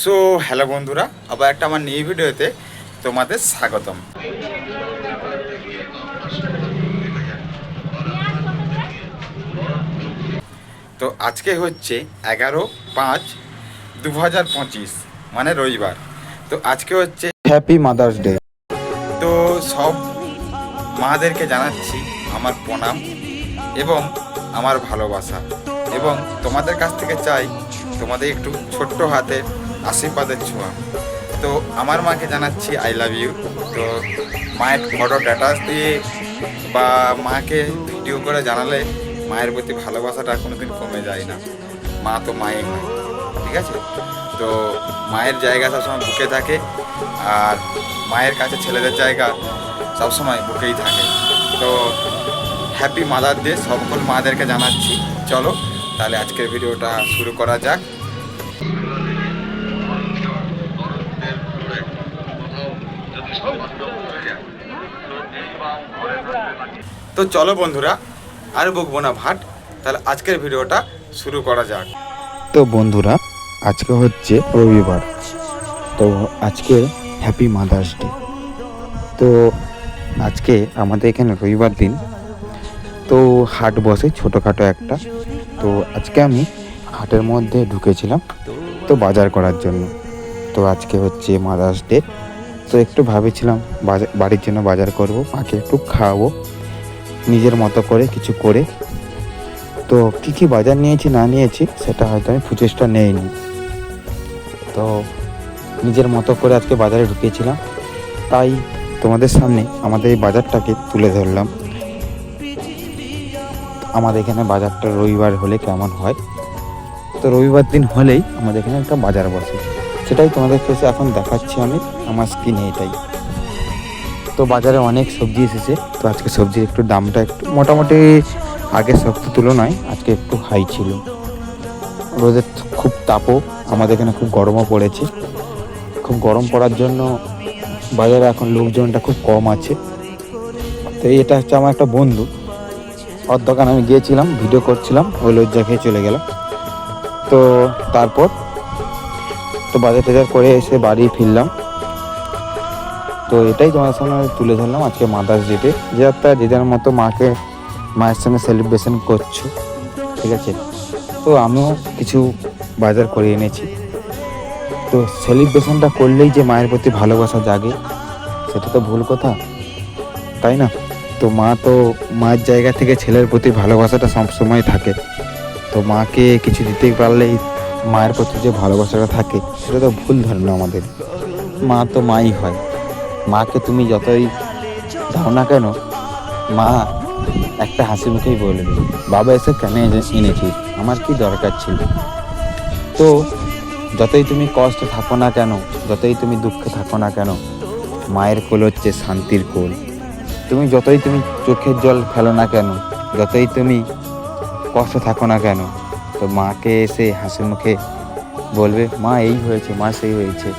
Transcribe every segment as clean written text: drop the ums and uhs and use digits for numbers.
So hello বন্ধুরা, আবার একটা আমার নিউ ভিডিওতে তোমাদের স্বাগতম। তো আজকে হচ্ছে 11/5/2025, মানে রবিবার। তো আজকে হচ্ছে হ্যাপি মাদার্স ডে। তো সব মাদেরকে জানাচ্ছি আমার প্রণাম এবং আমার ভালোবাসা, এবং তোমাদের কাছ থেকে চাই তোমাদের একটু ছোট্ট হাতে আশীর্বাদের ছোঁয়া। তো আমার মাকে জানাচ্ছি আই লাভ ইউ। তো মায়ের ফটো স্ট্যাটাস দিয়ে বা মাকে ভিডিও করে জানালে মায়ের প্রতি ভালোবাসাটা কোনোদিন কমে যায় না। মা তো মাই হয়, ঠিক আছে? তো মায়ের জায়গা সবসময় বুকে থাকে, আর মায়ের কাছে ছেলেদের জায়গা সবসময় বুকেই থাকে। তো হ্যাপি মাদার ডে সকল মাদেরকে জানাচ্ছি। চলো তাহলে আজকের ভিডিওটা শুরু করা যাক। তো চলো বন্ধুরা, আর বকবো না ভাট, তাহলে আজকের ভিডিওটা শুরু করা যাক। তো বন্ধুরা, আজকে হচ্ছে রবিবার। তো আজকে হ্যাপি মাদার্স ডে। তো আজকে আমাদের এখানে রবিবার দিন তো হাট বসে ছোটোখাটো একটা। তো আজকে আমি হাটের মধ্যে ঢুকেছিলাম তো বাজার করার জন্য। তো আজকে হচ্ছে মাদার্স ডে, তো একটু ভাবেছিলাম বাড়ির জন্য বাজার করব, মাকে একটু খাওয়াবো নিজের মতো করে কিছু করে। তো কী কী বাজার নিয়েছি না নিয়েছি সেটা হয়তো আমি ফুটেজটা নেইনি। তো নিজের মতো করে আজকে বাজারে ঢুকিয়েছিলাম, তাই তোমাদের সামনে আমাদের এই বাজারটাকে তুলে ধরলাম। আমাদের এখানে বাজারটা রবিবার হলে কেমন হয়, তো রবিবার দিন হলেই আমাদের এখানে একটা বাজার বসে, সেটাই তোমাদের কাছে এখন দেখাচ্ছি আমি আমার স্ক্রিনে। এটাই তো বাজারে অনেক সবজি এসেছে। তো আজকে সবজির একটু দামটা একটু মোটামুটি আগের সপ্তাহের তুলনায় আজকে একটু হাই ছিল। রোদের খুব তাপও, আমাদের এখানে খুব গরমও পড়েছে। খুব গরম পড়ার জন্য বাজারে এখন লোকজনটা খুব কম আছে। তো এটা হচ্ছে আমার একটা বন্ধু, ওর দোকান আমি গিয়েছিলাম, ভিডিও করছিলাম, ওই লজ্জা খেয়ে চলে গেলাম। তো তারপর তো বাজার টাজার করে এসে বাড়ি ফিরলাম। তো এটাই তোমাদের সামনে তুলে ধরলাম আজকে মাদার্স ডেতে, যে একটা যে যার মতো মায়ের সঙ্গে সেলিব্রেশন করছো, ঠিক আছে? তো আমিও কিছু বাজার করে এনেছি। তো সেলিব্রেশনটা করলেই যে মায়ের প্রতি ভালোবাসা জাগে, সেটা তো ভুল কথা, তাই না? তো মায়ের জায়গা থেকে ছেলের প্রতি ভালোবাসাটা সবসময় থাকে। তো মাকে কিছু দিতে পারলেই মায়ের প্রতি যে ভালোবাসাটা থাকে, সেটা তো ভুল ধারণা আমাদের। মা তো মাই হয়। মাকে তুমি যতই দাও না কেন, মা একটা হাসি মুখেই বলবে, বাবা এসে কেন এনেছিস, আমার কি দরকার ছিল? তো যতই তুমি কষ্ট থাকো না কেন, যতই তুমি দুঃখে থাকো না কেন, মায়ের কোল হচ্ছে শান্তির কোল। তুমি যতই তুমি চোখের জল ফেলো না কেন, যতই তুমি কষ্ট থাকো না কেন, তো মাকে এসে হাসি মুখে বলবে, মা এই হয়েছে, মা সেই হয়েছে।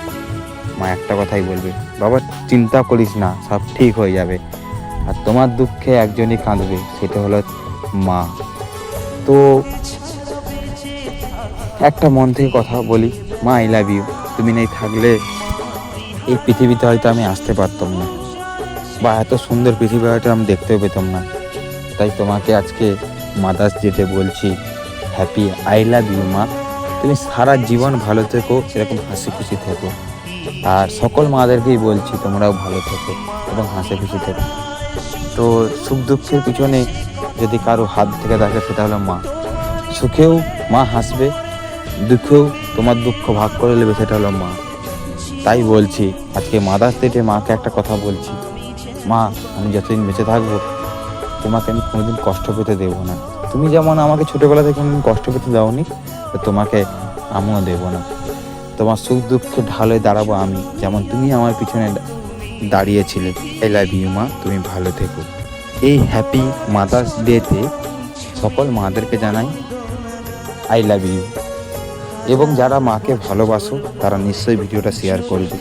মা একটা কথাই বলবে, বাবা চিন্তা করিস না, সব ঠিক হয়ে যাবে। আর তোমার দুঃখে একজনই কাঁদবে, সেটা হলো মা। তো একটা মন থেকে কথা বলি, মা আই লাভ ইউ। তুমি নেই থাকলে এই পৃথিবীতে হয়তো আমি আসতে পারতাম না, বা এত সুন্দর পৃথিবী হয়তো আমি দেখতেও পেতাম না। তাই তোমাকে আজকে মাদার্স ডেতে বলছি হ্যাপি আই লাভ ইউ মা। তুমি সারা জীবন ভালো থেকো, এরকম হাসি খুশি থেকো। আর সকল মাদেরকেই বলছি তোমরাও ভালো থেকো এবং হাসি খুশি থেকো। তো সুখ দুঃখের পিছনে যদি কারো হাত থেকে থাকে, সেটা হলো মা। সুখেও মা হাসবে, দুঃখেও তোমার দুঃখ ভাগ করে নেবে, সেটা হলো মা। তাই বলছি আজকে মাদার্স ডেতে মাকে একটা কথা বলছি, মা আমি যতদিন বেঁচে থাকবো তোমাকে আমি কোনোদিন কষ্ট পেতে দেবো না। তুমি যেমন আমাকে ছোটোবেলা থেকে কোনোদিন কষ্ট পেতে দাওনি, তো তোমাকে আমিও দেবো না। তোমার সুখ দুঃখে ঢালে দাঁড়াবো আমি, যেমন তুমি আমার পিছনে দাঁড়িয়েছিলে। আই লাভ ইউ মা, তুমি ভালো থেকো। এই হ্যাপি মাদার্স ডেতে সকল মাদেরকে জানাই আই লাভ ইউ। এবং যারা মাকে ভালোবাসো তারা নিশ্চয়ই ভিডিওটা শেয়ার করবে।